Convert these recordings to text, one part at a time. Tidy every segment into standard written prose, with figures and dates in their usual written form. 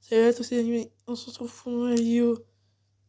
Salut à tous les amis, on se retrouve pour une nouvelle vidéo.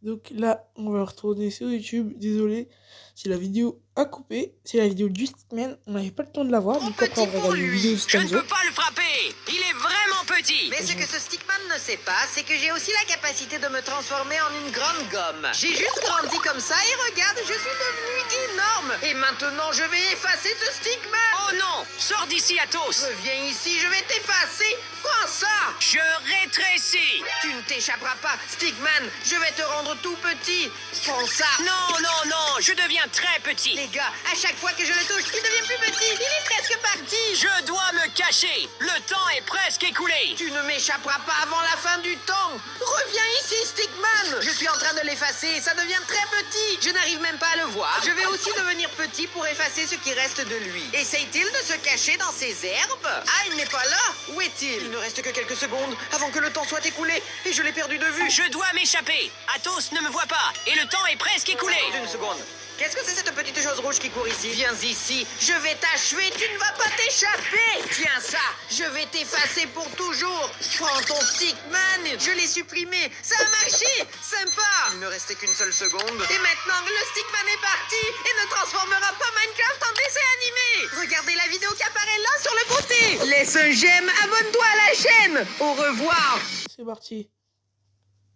Donc là, on va retourner sur YouTube. Désolé si la vidéo a coupé. C'est la vidéo du Stickman. On n'avait pas le temps de la voir. Trop Donc après, on petit va pour regarder une lui. vidéo de Je ne Stanzo. peux pas le frapper. Il est vraiment petit. Mais ce que ce Stickman ne sait pas, c'est que j'ai aussi la capacité de me transformer en une grande gomme. J'ai juste grandi comme ça et regarde, je suis devenu énorme. Et maintenant, je vais effacer ce Stickman. Oh non, sors d'ici, Athos. Reviens ici, je vais t'effacer. Prends ça. Je rétrécis. Tu ne t'échapperas pas, Stickman. Je vais te rendre tout petit. Prends ça. Non, non, non, je deviens très petit. Les gars, à chaque fois que je le touche, il devient plus petit. Il est presque parti. Je dois me cacher. Le temps est presque écoulé. Tu ne m'échapperas pas avant la fin du temps. Reviens ici, Stickman. Je suis en train de l'effacer. Ça devient très petit. Je n'arrive même pas à le voir. Je vais aussi devenir petit pour effacer ce qui reste de lui. Essaye-t-il de se cacher dans ces herbes? Ah, il n'est pas là. Où est-il? Il ne reste que quelques secondes avant que le temps soit écoulé. Et je l'ai perdu de vue. Je dois m'échapper. Athos ne me voit pas. Et le temps est presque écoulé. Attends une seconde. Qu'est-ce que c'est cette petite chose rouge qui court ici? Viens ici, je vais t'achever, tu ne vas pas t'échapper. Tiens ça, je vais t'effacer pour toujours. Prends ton Stickman, je l'ai supprimé, ça a marché, sympa. Il ne restait qu'une seule seconde. Et maintenant, le Stickman est parti et ne transformera pas Minecraft en dessin animé. Regardez la vidéo qui apparaît là sur le côté. Laisse un j'aime, abonne-toi à la chaîne. Au revoir. C'est parti.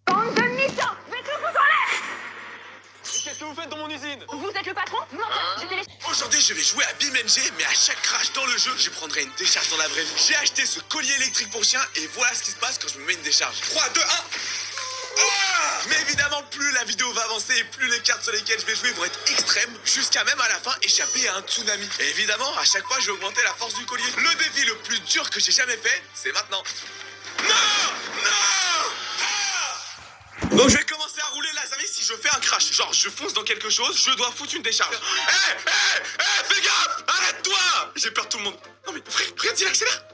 Bande de mythos, mettez-vous en l'air. Qu'est-ce que vous faites dans mon usine? Vous êtes le patron? Non, je te laisse. Aujourd'hui, je vais jouer à BeamNG, mais à chaque crash dans le jeu, je prendrai une décharge dans la vraie vie. J'ai acheté ce collier électrique pour chien et voilà ce qui se passe quand je me mets une décharge. 3, 2, 1. Ah, mais évidemment, plus la vidéo va avancer et plus les cartes sur lesquelles je vais jouer vont être extrêmes, jusqu'à même à la fin échapper à un tsunami. Et évidemment, à chaque fois, je vais augmenter la force du collier. Le défi le plus dur que j'ai jamais fait, c'est maintenant. Non! Non! Donc je vais commencer à rouler les amis si je fais un crash. Genre je fonce dans quelque chose, je dois foutre une décharge. Fais gaffe! Arrête-toi! J'ai peur de tout le monde. Non mais frère, regarde, il accélère.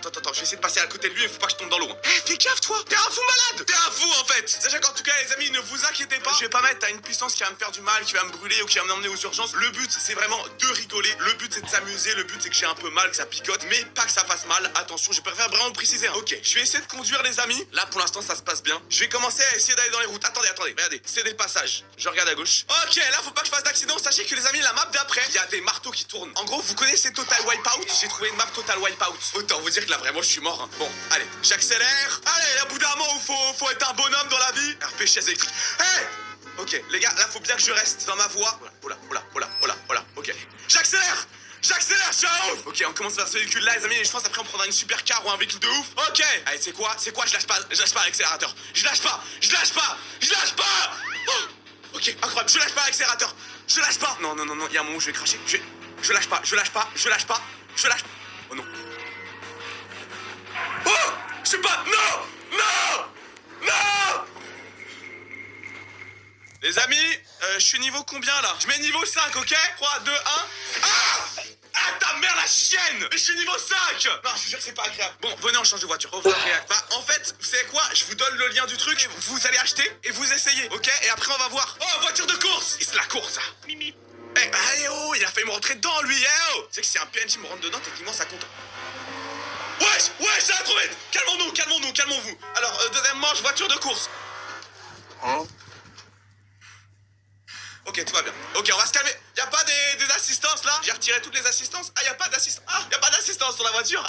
Attends, je vais essayer de passer à côté de lui, il faut pas que je tombe dans l'eau. Fais gaffe toi! T'es un fou malade! T'es un fou en fait! Sachez qu'en tout cas les amis, ne vous inquiétez pas. Je vais pas mettre à une puissance qui va me faire du mal, qui va me brûler ou qui va m'emmener aux urgences. Le but c'est vraiment de rigoler, le but c'est de s'amuser, le but c'est que j'ai un peu mal, que ça picote, mais pas que ça fasse mal. Attention, je préfère vraiment préciser. Ok, je vais essayer de conduire les amis. Là pour l'instant ça se passe bien. Je vais commencer à essayer d'aller dans les routes. Attendez, regardez, c'est des passages. Je regarde à gauche. Ok, là faut pas que je fasse d'accident. Sachez que les amis, la map d'après, il y a des marteaux qui tournent. En gros, vous connaissez Total Wipeout? J'ai trouvé une map Total Wipeout. Autant vous dire que là vraiment je suis mort. Bon, allez, j'accélère. Allez, à bout d'un moment où faut être un bonhomme dans la vie. RP chaise électrique. Ok, les gars, là faut bien que je reste dans ma voie. Voilà, ok. J'accélère, je suis à ouf. Ok, on commence vers ce véhicule là les amis, et je pense après on prendra une super car ou un véhicule de ouf. Ok, allez, c'est quoi, je lâche pas l'accélérateur. Je lâche pas. Oh, ok, incroyable, je lâche pas l'accélérateur. Je lâche pas. Non, il y a un moment où je vais cracher. Je lâche pas. Oh non. Oh, je sais pas. Non. Les amis, je suis niveau combien là? Je mets niveau 5, ok? 3, 2, 1. Ah ta mère la chienne! Mais je suis niveau 5! Non, je vous jure que c'est pas agréable. Bon, venez, on change de voiture. En fait, vous savez quoi? Je vous donne le lien du truc, et vous allez acheter et vous essayez, ok? Et après on va voir. Oh, voiture de course! Et c'est la course, ça! Mimi. Allez, oh, il a failli me rentrer dedans, lui, oh! Tu sais que si un PNJ me rentre dedans, techniquement ça compte. Wesh, ça va trop vite! Calmons-vous. Alors, deuxième manche, voiture de course. Ok, tout va bien. Ok, on va se calmer. Y'a pas des assistances là? J'ai retiré toutes les assistances. Ah, y'a pas d'assistance. Y'a pas d'assistance sur la voiture.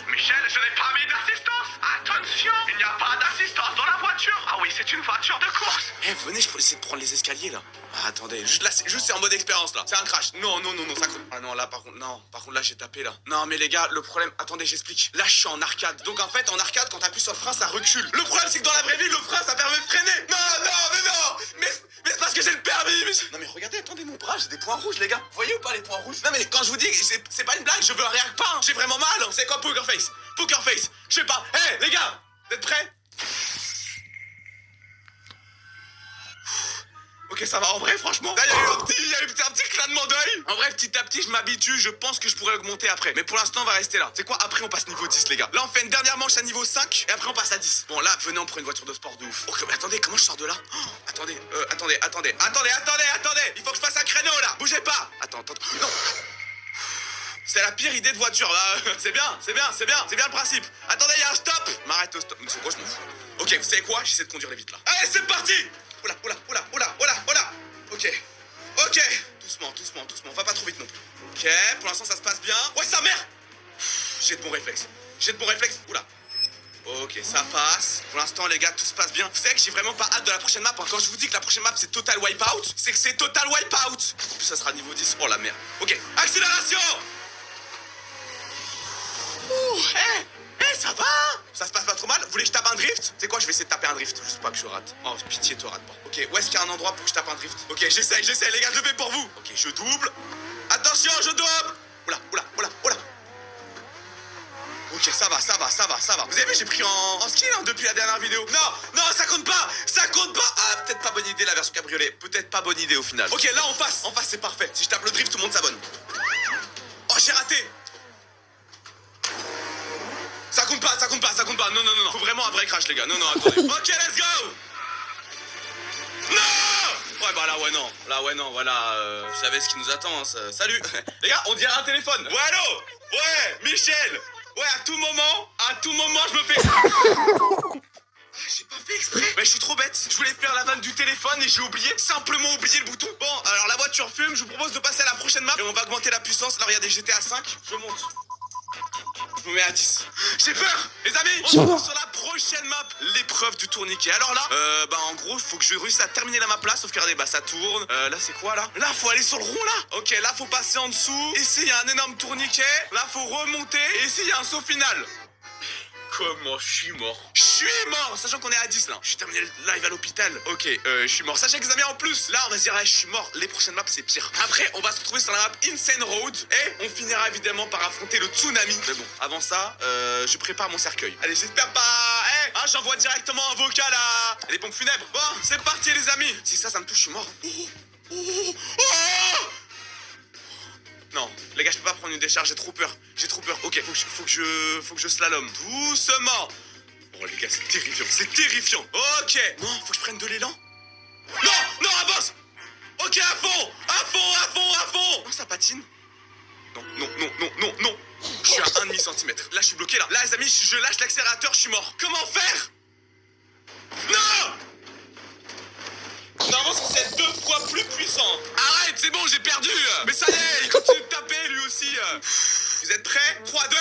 Michel, je n'ai pas mis d'assistance. Attention, il n'y a pas d'assistance dans la voiture. Ah oui, c'est une voiture de course. Venez, je peux essayer de prendre les escaliers là. Attendez, juste c'est en mode expérience là. C'est un crash. Non, ça compte. Ah non, là par contre, là j'ai tapé là. Non, mais les gars, le problème, attendez, j'explique. Là, je suis en arcade. Donc en fait, en arcade, quand t'appuies sur le frein, ça recule. Le problème, c'est que dans la vraie vie, le frein, ça permet de freiner. Non, mais c'est parce que j'ai le permis. Non, mais regardez, attendez mon bras, j'ai des points rouges, les gars. Vous voyez ou pas les points rouges? Non, mais quand je vous dis, c'est pas une blague, je veux un réac pas. J'ai vraiment mal. C'est quoi Poker Face? Je sais pas. Les gars, vous êtes prêts? Ok, ça va en vrai, franchement. Là, il y a eu un petit clignement d'œil. En vrai, petit à petit, je m'habitue. Je pense que je pourrais augmenter après. Mais pour l'instant, on va rester là. C'est quoi? Après, on passe niveau 10, les gars. Là, on fait une dernière manche à niveau 5. Et après, on passe à 10. Bon, là, venez, on prend une voiture de sport de ouf. Ok, mais attendez, comment je sors de là? Attendez. Il faut que je fasse un créneau, là. Bougez pas. Attends. Non. C'est la pire idée de voiture, là. C'est bien le principe. Attendez, il y a un stop. M'arrête au stop. C'est Ok, vous savez quoi? J'essaie de conduire les vite là. Allez, c'est parti! Oula, oula, oula, oula, oula, oula. Ok. Ok. Doucement, doucement, doucement. Va pas trop vite non plus. Ok, pour l'instant ça se passe bien. Ouais, sa mère! J'ai de bons réflexes. J'ai de bons réflexes. Oula. Ok, ça passe. Pour l'instant, les gars, tout se passe bien. Vous savez que j'ai vraiment pas hâte de la prochaine map. Hein. Quand je vous dis que la prochaine map, c'est Total Wipeout, c'est que c'est Total Wipeout. En plus, ça sera niveau 10. Oh la merde. Ok, accélération! Ouh, ça va? Ça se passe pas trop mal? Vous voulez que je tape un drift? C'est quoi, je vais essayer de taper un drift. Juste pas que je rate. Oh, pitié, te rate pas. Ok, où est-ce qu'il y a un endroit pour que je tape un drift? Ok, j'essaye, les gars, je le fais pour vous. Ok, je double. Attention, je double. Oula, oula, oula, oula. Ok, ça va, ça va, ça va, ça va. Vous avez vu, j'ai pris en skill hein, depuis la dernière vidéo. Non, non, ça compte pas. Ça compte pas. Ah, peut-être pas bonne idée la version cabriolet. Peut-être pas bonne idée au final. Ok, là, en face, c'est parfait. Si je tape le drift, tout le monde s'abonne. Oh, j'ai raté. Ça compte pas, ça compte pas, ça compte pas. Non, non, non, non. Faut vraiment un vrai crash, les gars. Non, non, attendez. Ok, let's go. Non. Ouais, bah là, ouais, non. Là, ouais, non, voilà. Vous savez ce qui nous attend, hein, salut. Les gars, on dirait un téléphone. Ouais, allô. Ouais, Michel. Ouais, à tout moment, je me fais... J'ai pas fait exprès. Mais je suis trop bête. Je voulais faire la vanne du téléphone et j'ai oublié, simplement oublié le bouton. Bon, alors la voiture fume, je vous propose de passer à la prochaine map et on va augmenter la puissance. Là, regardez, j'étais à 5, je monte. Je me mets à 10. J'ai peur, les amis. On se retrouve sur la prochaine map, l'épreuve du tourniquet. Alors là, bah en gros, faut que je réussisse à terminer la map là, sauf que regardez, bah ça tourne. Là, c'est quoi là? Là, faut aller sur le rond là. Ok, là, faut passer en dessous. Ici, il y a un énorme tourniquet. Là, faut remonter. Et ici, il y a un saut final. Comment je suis mort? Je suis mort, sachant qu'on est à 10 là. J'ai terminé le live à l'hôpital. Ok, je suis mort. Sachez que les amis, en plus, là, on va se dire, ah, je suis mort. Les prochaines maps, c'est pire. Après, on va se retrouver sur la map Insane Road. Et on finira évidemment par affronter le tsunami. Mais bon, avant ça, je prépare mon cercueil. Allez, j'espère pas. J'envoie directement un vocal à les pompes funèbres. Bon, c'est parti, les amis. Si ça me touche, je suis mort. Non, les gars, je peux pas prendre une décharge, j'ai trop peur. Ok, faut que je slalom. Doucement. Oh les gars, c'est terrifiant. Ok. Non, faut que je prenne de l'élan. Non, avance. Ok, à fond. Non, ça patine. Non. Je suis à 1,5 centimètre. Là, je suis bloqué là. Là, les amis, si je lâche l'accélérateur, je suis mort. Comment faire? Non. Normalement, c'est 2 fois plus puissant. Arrête, c'est bon, j'ai perdu. Mais ça y est, il continue de taper lui aussi. Vous êtes prêts? 3, 2, 1.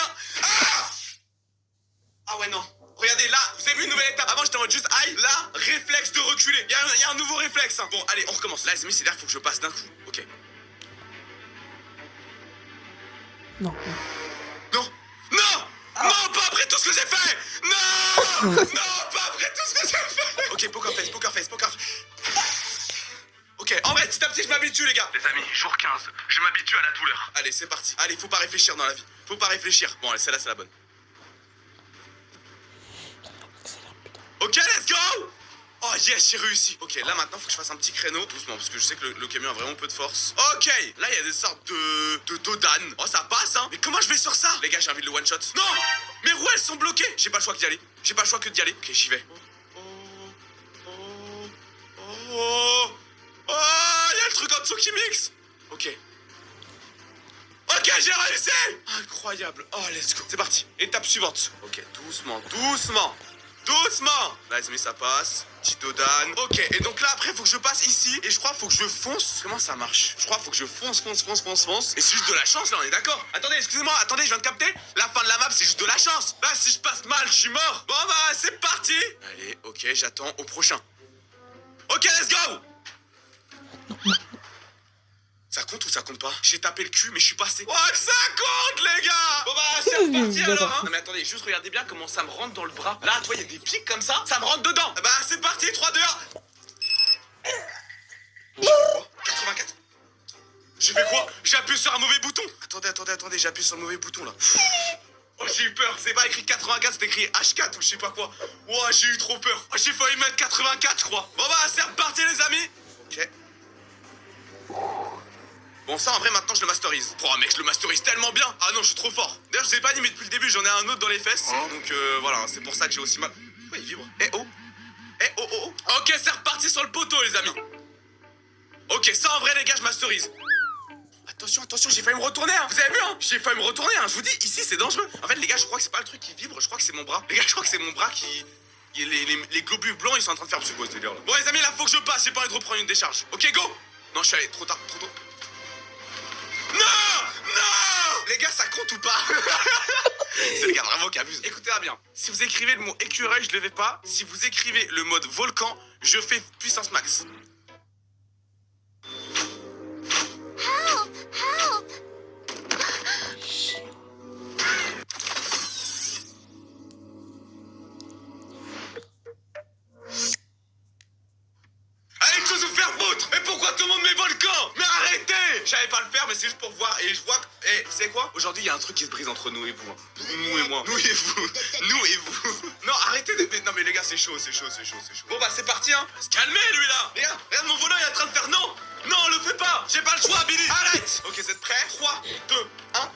Ah ouais, non. Regardez, là, vous avez vu une nouvelle étape. Avant, j'étais en mode juste aïe. Là, réflexe de reculer. Il y a un nouveau réflexe. Hein. Bon, allez, on recommence. Là, les amis, c'est-à-dire qu'il faut que je passe d'un coup. Ok. Non. Non, pas après tout ce que j'ai fait. Non, pas après tout ce que j'ai fait. Ok, poker face. Ok, en vrai, petit à petit, je m'habitue, les gars. Les amis, jour 15, je m'habitue à la douleur. Allez, c'est parti. Allez, faut pas réfléchir dans la vie. Bon, allez, celle-là, c'est la bonne. Ok, let's go. Oh yes, j'ai réussi. Ok, là maintenant faut que je fasse un petit créneau doucement parce que je sais que le camion a vraiment peu de force. Ok, là il y a des sortes de dodanes. Oh ça passe hein. Mais comment je vais sur ça? Les gars, j'ai envie de le one shot. Non, mes roues elles sont bloquées. J'ai pas le choix que d'y aller. Ok, j'y vais. Oh, il y a le truc en dessous qui mixe. Ok, j'ai réussi. Incroyable. Oh let's go. C'est parti. Étape suivante. Ok, doucement. Là les amis, ça passe. Petit dodane. Ok, et donc là après faut que je passe ici. Et je crois faut que je fonce. Comment ça marche? Je crois faut que je fonce. Et c'est juste de la chance là, on est d'accord? Attendez, excusez-moi, je viens de capter. La fin de la map c'est juste de la chance. Là si je passe mal, je suis mort. Bon bah c'est parti. Allez, ok, j'attends au prochain. Ok, let's go. Ça compte ou ça compte pas? J'ai tapé le cul mais je suis passé. Ouais, ça compte les gars. Bon bah c'est reparti alors hein. Non mais attendez, juste regardez bien comment ça me rentre dans le bras. Là, tu vois, il y a des pics comme ça me rentre dedans. Bah c'est parti, 3, 2, 1. J'ai fait quoi? 84. J'ai fait quoi? J'ai appuyé sur un mauvais bouton. Attendez, j'ai appuyé sur le mauvais bouton là. Oh j'ai eu peur, c'est pas écrit 84, c'est écrit H4 ou je sais pas quoi. Oh j'ai eu trop peur. Oh, j'ai failli mettre 84 je crois. Bon bah c'est reparti les amis. Ok. Bon ça en vrai maintenant je le masterise. Oh mec je le masterise tellement bien. Ah non je suis trop fort. D'ailleurs je vous ai pas dit mais depuis le début j'en ai un autre dans les fesses. Donc voilà c'est pour ça que j'ai aussi mal. Pourquoi il vibre? Oh. Ok c'est reparti sur le poteau les amis. Ok ça en vrai les gars je masterise. Attention j'ai failli me retourner hein. Vous avez vu hein? J'ai failli me retourner hein. Je vous dis ici c'est dangereux. En fait les gars je crois que c'est pas le truc qui vibre. Je crois que c'est mon bras. Les gars je crois que c'est mon bras qui les globules blancs, ils sont en train de faire psychose, délire là. Bon les amis, là faut que je passe, j'ai pas envie de reprendre une décharge. Ok, go. Non, je suis allé trop tard, trop tôt. Non, non. Les gars, ça compte ou pas? C'est les gars vraiment qui abusent. Écoutez-moi bien, si vous écrivez le mot écureuil, je le vais pas. Si vous écrivez le mode volcan, je fais puissance max. Allez tous vous faire foutre. Mais pourquoi tout le monde met volcan? Mais arrêtez. J'allais pas le faire, mais c'est juste pour voir. Et je vois que... Eh, tu sais quoi? Aujourd'hui, il y a un truc qui se brise entre nous et vous. Nous et moi. Nous et vous. Nous et vous. Non, arrêtez de... Non mais les gars, c'est chaud, c'est chaud, c'est chaud, c'est chaud. Bon bah c'est parti, hein. Se calmer, lui, là. Les gars, regarde mon volant, il est en train de faire non. Non, le fais pas. J'ai pas le choix, Billy. Arrête. Ok, vous êtes prêts? 3, 2, 1...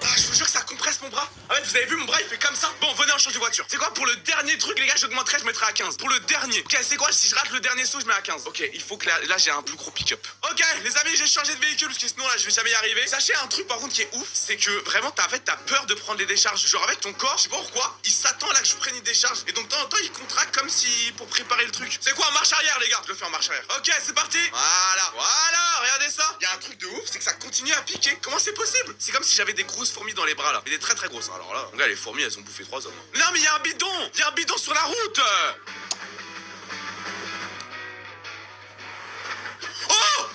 Ah, je vous jure que ça compresse mon bras. En fait, vous avez vu, mon bras il fait comme ça. Bon, venez, on change de voiture. C'est quoi, pour le dernier truc, les gars, j'augmenterai, je mettrai à 15. Pour le dernier. Ok, c'est quoi, si je rate le dernier saut, je mets à 15. Ok, il faut que là j'ai un plus gros pick-up. Ok, les amis, j'ai changé de véhicule parce que sinon là, je vais jamais y arriver. Sachez un truc par contre qui est ouf, c'est que vraiment, t'as peur de prendre des décharges. Genre avec ton corps, je sais pas pourquoi, il s'attend là que je prenne une décharge. Et donc de temps en temps, il contracte comme si pour préparer le truc. C'est quoi, en marche arrière, les gars? Je le fais en marche arrière. Ok, c'est parti. Voilà, regardez ça. Il y a un truc de ouf, c'est que ça continue à piquer. Comment c'est possible? C'est comme si j'avais des grosses fourmis dans les bras là. Très très grosses. Alors là, regarde, les fourmis elles ont bouffé 3 hommes. Non mais il y a un bidon. Il y a un bidon sur la route. Oh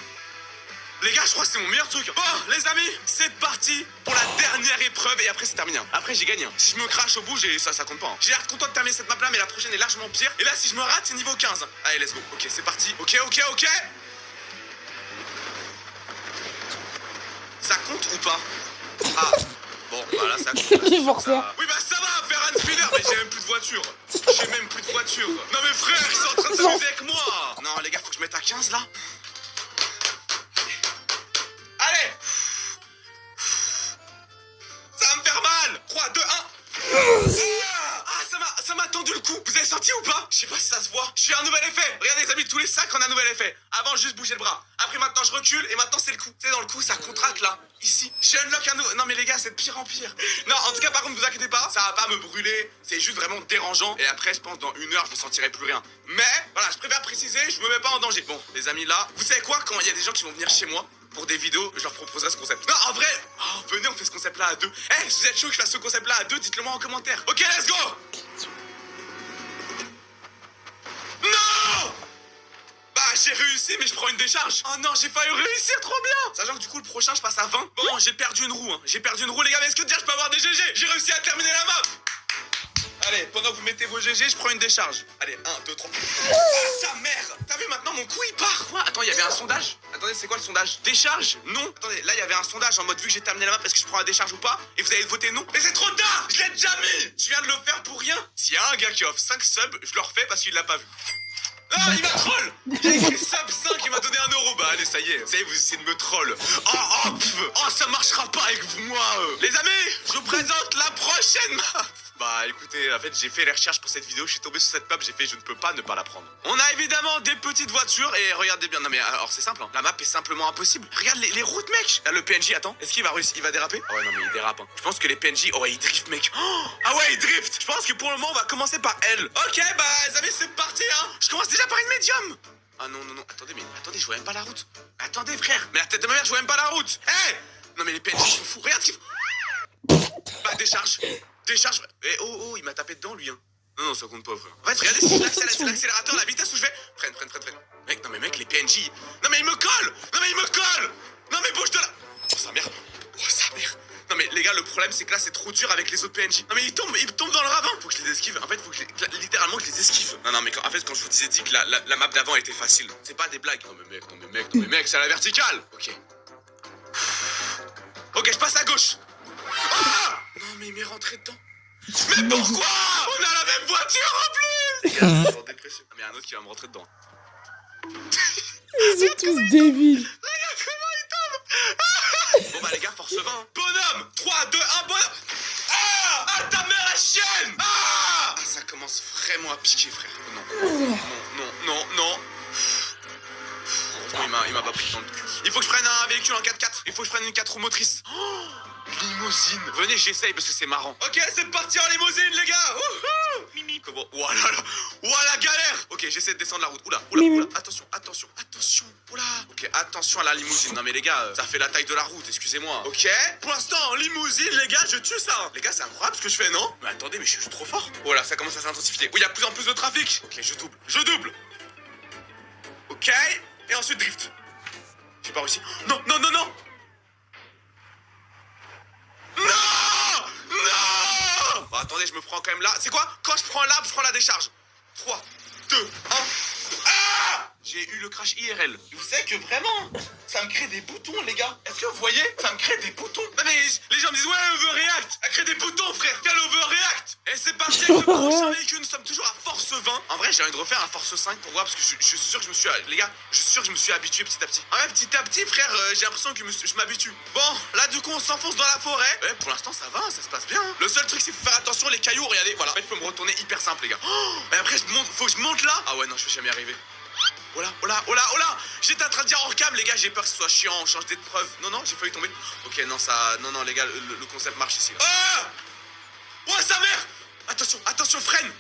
les gars, je crois que c'est mon meilleur truc. Bon les amis, c'est parti pour la dernière épreuve et après c'est terminé. Après j'ai gagné. Si je me crache au bout, ça compte pas. J'ai l'air content de terminer cette map là, mais la prochaine est largement pire. Et là si je me rate, c'est niveau 15. Allez, let's go. Ok, c'est parti. Ok. Ça compte ou pas? Ah. Bon, bah là ça compte. J'ai forcé. Oui, bah ça va, faire un spinner, mais j'ai même plus de voiture. Non, mais frère, ils sont en train de s'amuser avec moi. Non, les gars, faut que je mette à 15 là. Allez. Ça va me faire mal. 3, 2, 1. Ça m'a tendu le cou. Vous avez senti ou pas? Je sais pas si ça se voit. J'ai un nouvel effet. Regardez les amis, tous les sacs ont un nouvel effet. Avant, juste bouger le bras. Après, maintenant, je recule et maintenant, c'est le cou. Tu sais, dans le cou, ça contracte là. Ici. J'ai unlock un nouveau... Non, mais les gars, c'est de pire en pire. Non, en tout cas, par contre, vous inquiétez pas. Ça va pas me brûler. C'est juste vraiment dérangeant. Et après, je pense, dans 1 heure, je ne sentirai plus rien. Mais, voilà, je préfère préciser, je me mets pas en danger. Bon, les amis, là, vous savez quoi? Quand il y a des gens qui vont venir chez moi pour des vidéos, je leur proposerai ce concept. Non, en vrai, venez, on fait ce concept là à 2. Eh, si vous êtes chaud que je fasse ce concept là à 2, dites-le moi en commentaire. Ok, let's go. Non! Bah j'ai réussi mais je prends une décharge. Oh non, j'ai failli réussir, trop bien. Sachant que du coup le prochain je passe à 20. Bon, j'ai perdu une roue, J'ai perdu une roue les gars, mais est-ce que déjà je peux avoir des GG? J'ai réussi à terminer la map. Allez, pendant que vous mettez vos GG, je prends une décharge. Allez, 1, 2, 3. Ah, sa mère! T'as vu maintenant mon coup il part? Quoi? Attends, il y avait un sondage? Attendez, c'est quoi le sondage? Décharge? Non. Attendez, là il y avait un sondage en mode vu que j'ai terminé la map, est-ce que je prends la décharge ou pas? Et vous avez voté non. Mais c'est trop tard! Je l'ai déjà mis! Tu viens de le faire pour rien? S'il y a un gars qui offre 5 subs, je le refais parce qu'il l'a pas vu. Ah, il m'a troll! Il a écrit sub 5, il m'a donné 1 euro. Bah allez, ça y est, vous essayez de me troll. Oh, ça marchera pas avec moi. Les amis, je vous présente la prochaine map. Bah écoutez, en fait j'ai fait les recherches pour cette vidéo, je suis tombé sur cette map, j'ai fait je ne peux pas ne pas la prendre. On a évidemment des petites voitures et regardez bien, non mais alors c'est simple, la map est simplement impossible. Regarde les routes mec. Là le PNJ, attends, est-ce qu'il va réussir, il va déraper? Oh ouais non mais il dérape. Je pense que les PNJ, oh ouais il drift mec. Ah ouais il drift. Je pense que pour le moment on va commencer par elle. Ok bah les amis c'est parti Je commence déjà par une médium. Ah non, attendez, je vois même pas la route. Attendez frère, mais la tête de ma mère je vois même pas la route. Non mais les PNJ sont fous, regarde ce qu'ils font. Bah décharge. Eh oh, il m'a tapé dedans lui Non, ça compte pas frère. En fait regardez si je l'accélère, c'est l'accélérateur, la vitesse où je vais. Freine. Mec, non mais mec les PNJ. Non mais il me colle. Non mais bouge de là. Oh sa mère. Non mais les gars le problème c'est que là c'est trop dur avec les autres PNJ. Non mais ils tombent dans le ravin. Faut que je les esquive. En fait faut que littéralement je les esquive. Non mais en fait quand je vous disais dit que la map d'avant était facile, c'est pas des blagues. Non mais mec, c'est à la verticale. Ok, je passe à gauche. Non mais il m'est rentré dedans. Mais pourquoi? On a la même voiture en plus. Les gars, je suis en dépression. Mais il y a un autre qui va me rentrer dedans. Ils sont tous débiles. Regarde comment il tombe. Bon bah les gars, force 20. Bonhomme. 3, 2, 1, bonhomme. Ah, ta mère la chienne. Ça commence vraiment à piquer frère. Non. Heureusement il m'a pas pris dans le cul. Il faut que je prenne un véhicule en 4x4. Il faut que je prenne une 4 roues motrices. Limousine. Venez, j'essaye parce que c'est marrant. Ok, c'est parti en limousine, les gars. Mimi. Wow, j'essaie de descendre la route. Oula, attention. Oula. Ok, attention à la limousine. Non mais les gars, ça fait la taille de la route, excusez-moi. Ok. Pour l'instant, en limousine, les gars, je tue ça. Les gars, c'est incroyable ce que je fais, non? Mais attendez, mais je suis trop fort. Oh là, ça commence à s'intensifier. Oui, il y a de plus en plus de trafic. Ok, je double. Ok. Et ensuite drift. J'ai pas réussi. Non. Non! Bon, attendez, je me prends quand même là. C'est quoi? Quand je prends l'arbre, je prends la décharge. 3, 2, 1. Ah! J'ai eu le crash IRL. Vous savez que vraiment, ça me crée des boutons, les gars. Est-ce que vous voyez? Ça me crée des boutons. Non mais les gens me disent, ouais, overreact. Ça crée des boutons, frère. Quel overreact? Et c'est parti avec le prochain véhicule. Nous sommes toujours à force 20. En vrai, j'ai envie de refaire à force 5 pour voir, parce que je suis sûr que je me suis... Les gars, je suis sûr que je me suis habitué petit à petit. En vrai, petit à petit, frère, j'ai l'impression que je m'habitue. Bon, là, du coup, on s'enfonce dans la forêt. Ouais, pour l'instant, ça va, ça se passe bien. Le seul truc, c'est qu'il faut faire attention, les cailloux, regardez. Voilà, en fait, je peux me retourner hyper simple, les gars. Oh, et après, faut que je monte là. Ah ouais, non, je vais jamais y arriver. Oh là. J'étais en train de dire hors cam, les gars, j'ai peur que ce soit chiant, on change d'épreuve. Non, j'ai failli tomber. Ok, non, non, les gars, le concept marche ici. Ah! Oh, sa mère! Attention, freine!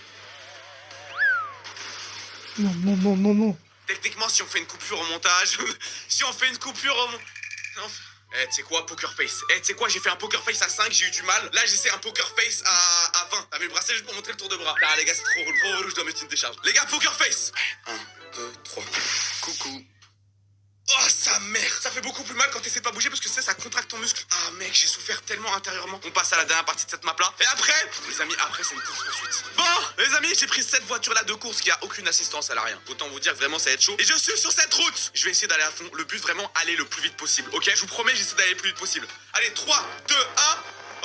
Non. Techniquement, si on fait une coupure au montage... Eh, tu sais quoi, poker face. Tu sais quoi, j'ai fait un poker face à 5, j'ai eu du mal. Là, j'essaie un poker face à 20. T'as mis le bracelet juste pour montrer le tour de bras. Ah, les gars, c'est trop relou, je dois mettre une décharge. Les gars, poker face! 1, 2, 3. Coucou. Oh, sa mère! Ça fait beaucoup plus mal quand t'essaies de pas bouger parce que ça contracte ton muscle. Ah, mec, j'ai souffert tellement intérieurement. On passe à la dernière partie de cette map-là. Et après, les amis, c'est une course-poursuite. Bon, les amis, j'ai pris cette voiture-là de course qui a aucune assistance, elle a rien. Autant vous dire que vraiment, ça va être chaud. Et je suis sur cette route! Je vais essayer d'aller à fond. Le but, vraiment, aller le plus vite possible. Ok? Je vous promets, j'essaie d'aller le plus vite possible. Allez, 3, 2, 1.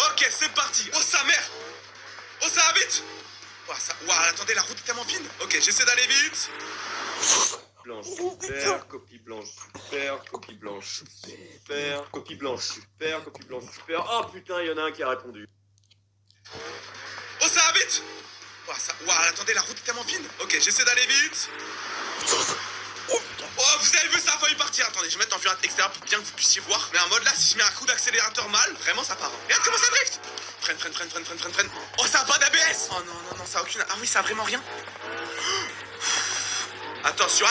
Ok, c'est parti. Oh, sa mère! Oh, ça va vite! Ouah, attendez, la route est tellement fine. Ok, j'essaie d'aller vite. Blanche, super, copie blanche, super, copie blanche, super, copie blanche, super, copie blanche, super. Oh putain, il y en a un qui a répondu. Oh, ça va vite! Ouah, attendez, la route est tellement fine. Ok, j'essaie d'aller vite. Oh, vous avez vu, ça a failli partir. Attendez, je vais mettre en vue extérieure pour bien que vous puissiez voir. Mais en mode là, si je mets un coup d'accélérateur mal, vraiment ça part. Regarde comment ça drift! Freine. Oh, ça a pas d'ABS! Oh non, ça a aucune... Ah oui, ça a vraiment rien. Attention!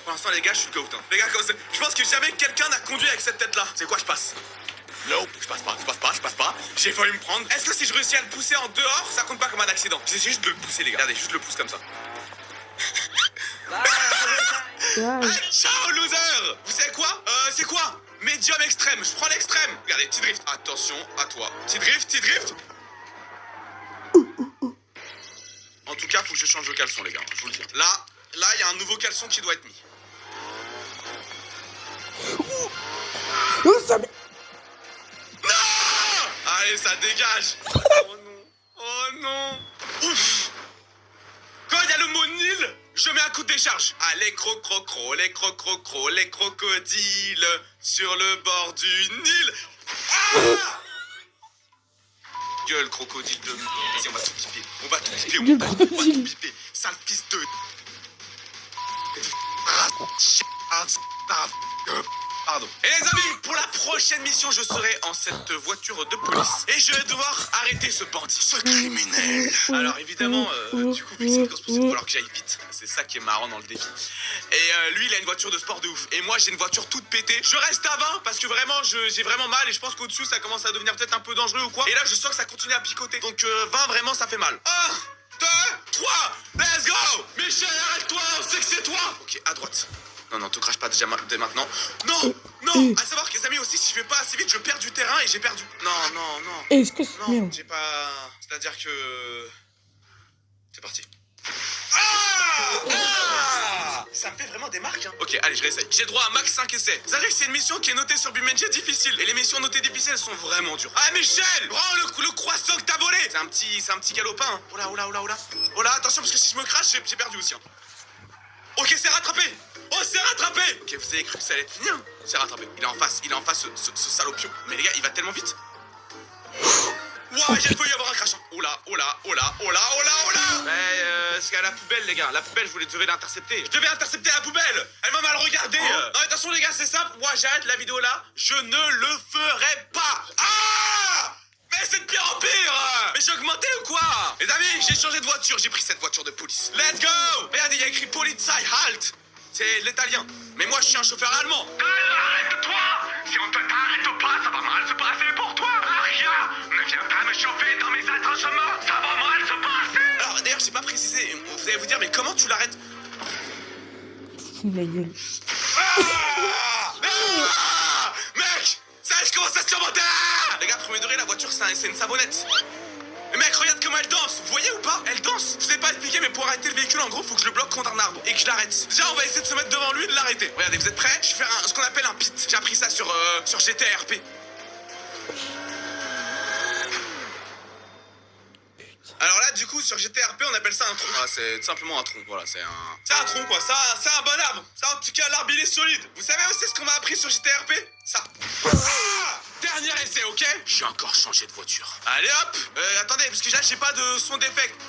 Pour l'instant, les gars, je suis le goat. Les gars, je pense que jamais quelqu'un n'a conduit avec cette tête-là. C'est quoi, je passe? Non, je passe pas. J'ai failli me prendre. Est-ce que si je réussis à le pousser en dehors, ça compte pas comme un accident? J'essaie juste de le pousser, les gars. Regardez, juste le pousse comme ça. Ciao, loser! Vous savez quoi? C'est quoi? Médium extrême. Je prends l'extrême. Regardez, petit drift. Attention à toi. Petit drift. En tout cas, faut que je change de caleçon, les gars. Je vous le dis. Là, il y a un nouveau caleçon qui doit être mis. Oh, ça mère. Non! Allez, ça dégage. Oh non. Ouf. Quand il y a le mot Nil, je mets un coup de décharge. Ah, les crocodiles sur le bord du Nil. Ah! Gueule, crocodile de... Vas-y, on va tout piper. Sale fils de... Pardon. Et les amis, pour la prochaine mission, je serai en cette voiture de police. Et je vais devoir arrêter ce bandit, ce criminel. Alors évidemment, du coup, vu que c'est une course-poursuite, il va falloir que j'aille vite. C'est ça qui est marrant dans le défi. Et lui, il a une voiture de sport de ouf. Et moi, j'ai une voiture toute pétée. Je reste à 20 parce que vraiment, j'ai vraiment mal. Et je pense qu'au-dessus, ça commence à devenir peut-être un peu dangereux ou quoi. Et là, je sens que ça continue à picoter. Donc 20, vraiment, ça fait mal. 1, 2, 3, let's go! Michel, arrête-toi, on sait que c'est toi! Ok, à droite. Non, te crache pas déjà dès maintenant. Non! À savoir que les amis aussi, si je vais pas assez vite, je perds du terrain et j'ai perdu. Non. Est-ce que c'est Non, merde? j'ai pas... C'est-à-dire que... C'est parti. Ça me fait vraiment des marques, hein. Ok, allez, je réessaye. J'ai droit à max 5 essais. Vous savez que c'est une mission qui est notée sur BeamNG difficile. Et les missions notées difficiles, elles sont vraiment dures. Ah, Michel! Rends le croissant que t'as volé! C'est un petit galopin, hein. Oh là, attention, parce que si je me crache, j'ai perdu aussi, hein. Ok, c'est rattrapé! Oh, c'est rattrapé! Ok, vous avez cru que ça allait être fini, hein? C'est rattrapé. Il est en face, ce salopion. Mais les gars, il va tellement vite. Ouah, j'ai failli y avoir un crash. Oh là. C'est à la poubelle, les gars. La poubelle, devais l'intercepter. Je devais intercepter la poubelle. Elle m'a mal regardé. Non, attention, les gars, c'est simple. Moi, j'arrête la vidéo là. Je ne le ferai pas. Ah! Mais c'est de pire en pire. Mais j'ai augmenté ou quoi? Les amis, j'ai changé de voiture, j'ai pris cette voiture de police. Let's go. Regardez, il y a écrit Polizei, halt. C'est l'italien. Mais moi, je suis un chauffeur allemand. Arrête-toi! Si on te t'arrête pas, ça va mal se passer pour toi! Aria! Ne viens pas me chauffer dans mes attachements! Ça va mal se passer! Alors, d'ailleurs, j'ai pas précisé. Vous allez vous dire, mais comment tu l'arrêtes? Fous ma gueule. Mec! Ça, je commence à surmonter! Les gars, premier degré, la voiture, c'est une savonnette. Mais mec, regarde comment elle danse. Vous voyez ou pas? Elle danse. Je vous ai pas expliqué, mais pour arrêter le véhicule, en gros, faut que je le bloque contre un arbre et que je l'arrête. Déjà, on va essayer de se mettre devant lui et de l'arrêter. Regardez, vous êtes prêts? Je vais faire ce qu'on appelle un pit. J'ai appris ça sur GTA RP. Alors là, du coup, sur GTRP, on appelle ça un tronc. Ah, c'est tout simplement un tronc. Voilà, c'est un tronc, quoi. Ça, c'est un bon arbre. Ça, en tout cas, l'arbre, il est solide. Vous savez aussi ce qu'on m'a appris sur GTRP? Ça. Ah, dernier essai, ok? J'ai encore changé de voiture. Allez, hop. Attendez, parce que là, j'ai pas de son d'effect.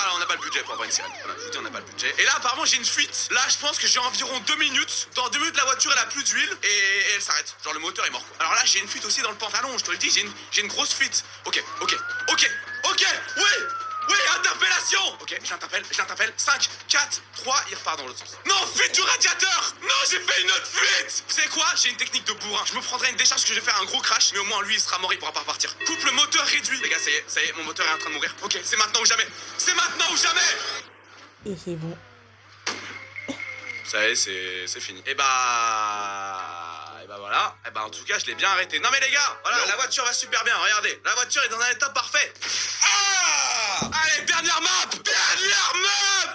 On n'a pas le budget pour avoir une sirène. Voilà, je vous dis, on n'a pas le budget. Et là, apparemment, j'ai une fuite. Là, je pense que j'ai environ 2 minutes. Dans 2 minutes, la voiture, elle a plus d'huile et elle s'arrête. Genre, le moteur est mort, quoi. Alors là, j'ai une fuite aussi dans le pantalon. Je te le dis, j'ai une grosse fuite. Ok. Oui, interpellation. Ok, je l'interpelle. 5, 4, 3, il repart dans l'autre sens. Non, fuite du radiateur. Non, j'ai fait une autre fuite. Vous savez quoi? J'ai une technique de bourrin. Je me prendrai une décharge que je vais faire un gros crash, mais au moins, lui, il sera mort, il pourra pas repartir. Couple moteur réduit. Les gars, ça y est, mon moteur est en train de mourir. Ok, c'est maintenant ou jamais. C'est maintenant ou jamais. Et c'est bon. Ça y est, c'est fini. Et bah voilà. Et bah en tout cas, je l'ai bien arrêté. Non mais les gars, voilà, la voiture va super bien. Regardez, la voiture est dans un état parfait. Ah! Allez, dernière map.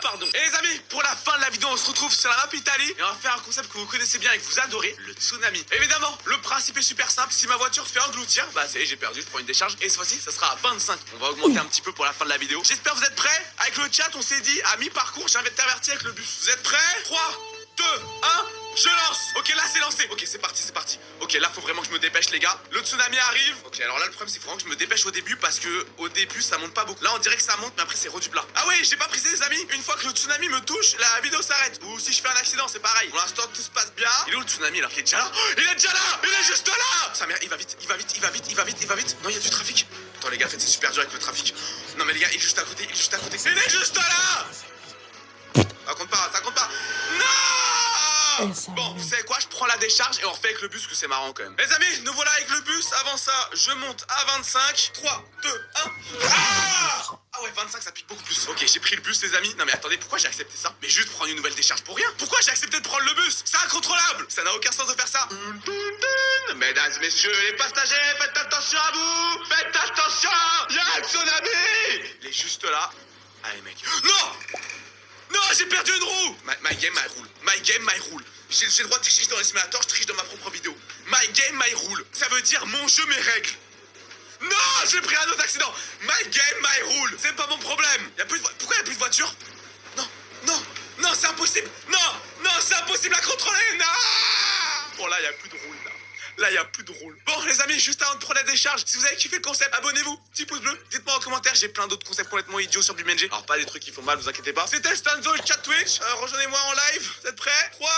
Pardon. Et les amis, pour la fin de la vidéo, on se retrouve sur la map Italie et on va faire un concept que vous connaissez bien et que vous adorez, le tsunami. Évidemment, le principe est super simple. Si ma voiture se fait engloutir, bah ça y est, j'ai perdu. Je prends une décharge et cette fois-ci, ça sera à 25. On va augmenter un petit peu pour la fin de la vidéo. J'espère que vous êtes prêts. Avec le chat, on s'est dit à mi-parcours, j'avais t'averti avec le bus. Vous êtes prêts? 3, 2, 1, je lance. Ok, là c'est lancé. Ok, c'est parti. Ok, là faut vraiment que je me dépêche, les gars. Le tsunami arrive. Ok, alors là le problème c'est vraiment que je me dépêche au début parce que au début ça monte pas beaucoup. Là on dirait que ça monte, mais après c'est reduplat. Ah oui, j'ai pas précisé les amis. Une fois que le tsunami me touche, la vidéo s'arrête. Ou si je fais un accident, c'est pareil. Pour l'instant tout se passe bien. Il est où le tsunami alors? Il est déjà là. Il est déjà là. Il est juste là. Sa mère, il va vite. Non, il y a du trafic. Attends les gars, en fait c'est super dur avec le trafic. Non mais les gars, il est juste à côté. Il est juste là. Ça compte pas. Non! Bon, vous savez quoi? Je prends la décharge et on refait avec le bus, que c'est marrant quand même. Les amis, nous voilà avec le bus. Avant ça, je monte à 25. 3, 2, 1. Ah ouais, 25, ça pique beaucoup plus. Ok, j'ai pris le bus, les amis. Non mais attendez, pourquoi j'ai accepté ça? Mais juste prendre une nouvelle décharge pour rien. Pourquoi j'ai accepté de prendre le bus? C'est incontrôlable. Ça n'a aucun sens de faire ça. Mesdames, messieurs, les passagers, faites attention à vous. Faites attention. Il y a un tsunami. Il est juste là. Allez mec. Non, j'ai perdu une roue. My game, my rule. J'ai le droit de tricher dans les simulateurs, je triche dans ma propre vidéo. My game, my rule. Ça veut dire mon jeu, mes règles. Non, j'ai pris un autre accident. My game, my rule. C'est pas mon problème. Pourquoi il y a plus de voiture? Non, c'est impossible. Non, c'est impossible à contrôler. Non. Bon, là, il y a plus de roule, là. Là, il n'y a plus de rôle. Bon, les amis, juste avant de prendre la décharge, si vous avez kiffé le concept, abonnez-vous, petit pouce bleu, dites-moi en commentaire, j'ai plein d'autres concepts complètement idiots sur BeamNG. Alors, pas des trucs qui font mal, vous inquiétez pas. C'était Stanzo, le chat Twitch. Rejoignez-moi en live. Vous êtes prêts? 3,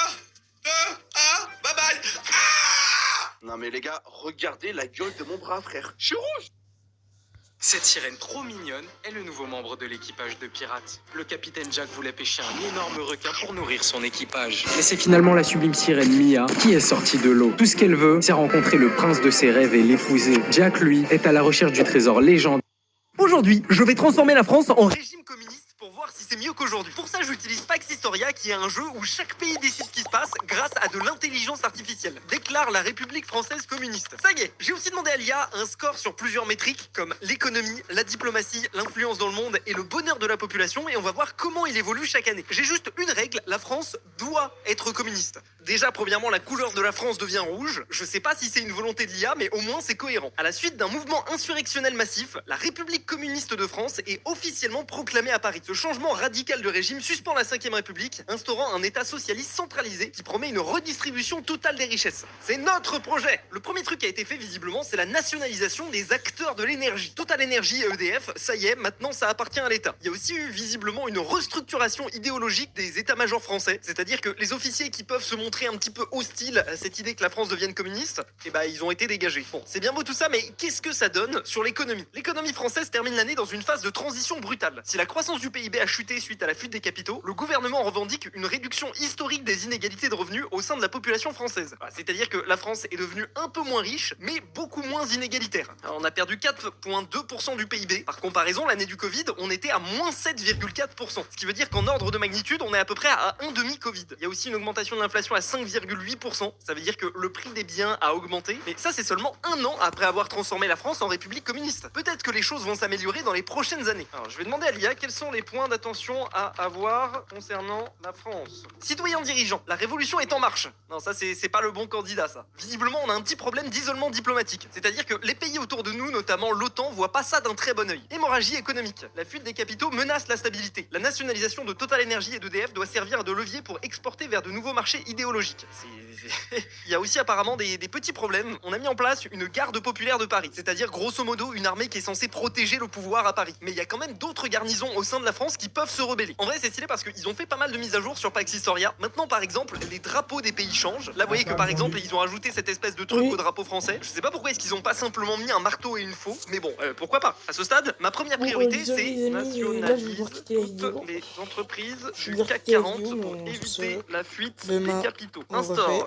2, 1, bye bye. Non mais les gars, regardez la gueule de mon bras frère. Je suis rouge. Cette sirène trop mignonne est le nouveau membre de l'équipage de pirates. Le capitaine Jack voulait pêcher un énorme requin pour nourrir son équipage. Mais c'est finalement la sublime sirène Mia qui est sortie de l'eau. Tout ce qu'elle veut, c'est rencontrer le prince de ses rêves et l'épouser. Jack, lui, est à la recherche du trésor légendaire. Aujourd'hui, je vais transformer la France en régime communiste pour voir si c'est mieux qu'aujourd'hui. Pour ça, j'utilise Pax Historia, qui est un jeu où chaque pays décide ce qui se passe grâce à de l'intelligence artificielle. Déclare la République française communiste. Ça y est, j'ai aussi demandé à l'IA un score sur plusieurs métriques comme l'économie, la diplomatie, l'influence dans le monde et le bonheur de la population, et on va voir comment il évolue chaque année. J'ai juste une règle, la France doit être communiste. Déjà, premièrement, la couleur de la France devient rouge. Je sais pas si c'est une volonté de l'IA, mais au moins c'est cohérent. À la suite d'un mouvement insurrectionnel massif, la République communiste de France est officiellement proclamée à Paris. Ce Ce changement radical de régime suspend la 5ème République, instaurant un état socialiste centralisé qui promet une redistribution totale des richesses. C'est notre projet. Le premier truc qui a été fait visiblement, c'est la nationalisation des acteurs de l'énergie. Total Energy et EDF, ça y est, maintenant ça appartient à l'État. Il y a aussi eu visiblement une restructuration idéologique des états-majors français, c'est-à-dire que les officiers qui peuvent se montrer un petit peu hostiles à cette idée que la France devienne communiste, eh ben ils ont été dégagés. Bon, c'est bien beau tout ça, mais qu'est-ce que ça donne sur l'économie? L'économie française termine l'année dans une phase de transition brutale. Si la croissance du PIB a chuté suite à la fuite des capitaux, le gouvernement revendique une réduction historique des inégalités de revenus au sein de la population française. C'est-à-dire que la France est devenue un peu moins riche, mais beaucoup moins inégalitaire. Alors, on a perdu 4,2% du PIB. Par comparaison, l'année du Covid, on était à moins 7,4%. Ce qui veut dire qu'en ordre de magnitude, on est à peu près à un demi-Covid. Il y a aussi une augmentation de l'inflation à 5,8%. Ça veut dire que le prix des biens a augmenté. Mais ça, c'est seulement un an après avoir transformé la France en république communiste. Peut-être que les choses vont s'améliorer dans les prochaines années. Alors, je vais demander à l'IA quels sont les points d'attention à avoir concernant la France. Citoyens dirigeants, la révolution est en marche. Non, ça, c'est pas le bon candidat, ça. Visiblement, on a un petit problème d'isolement diplomatique. C'est-à-dire que les pays autour de nous, notamment l'OTAN, voient pas ça d'un très bon œil. Hémorragie économique. La fuite des capitaux menace la stabilité. La nationalisation de Total Energy et d'EDF doit servir de levier pour exporter vers de nouveaux marchés idéologiques. Il y a aussi apparemment des petits problèmes. On a mis en place une garde populaire de Paris, c'est-à-dire grosso modo une armée qui est censée protéger le pouvoir à Paris. Mais il y a quand même d'autres garnisons au sein de la France qui peuvent se rebeller. En vrai, c'est stylé parce qu'ils ont fait pas mal de mises à jour sur Pax Historia. Maintenant, par exemple, les drapeaux des pays changent. Là, vous voyez que par exemple, ils ont ajouté cette espèce de truc au drapeau français. Je sais pas pourquoi est-ce qu'ils ont pas simplement mis un marteau et une faux, mais bon, pourquoi pas. À ce stade, ma première priorité, c'est nationaliser toutes les entreprises du CAC 40 pour éviter la fuite des capitaux. Instaure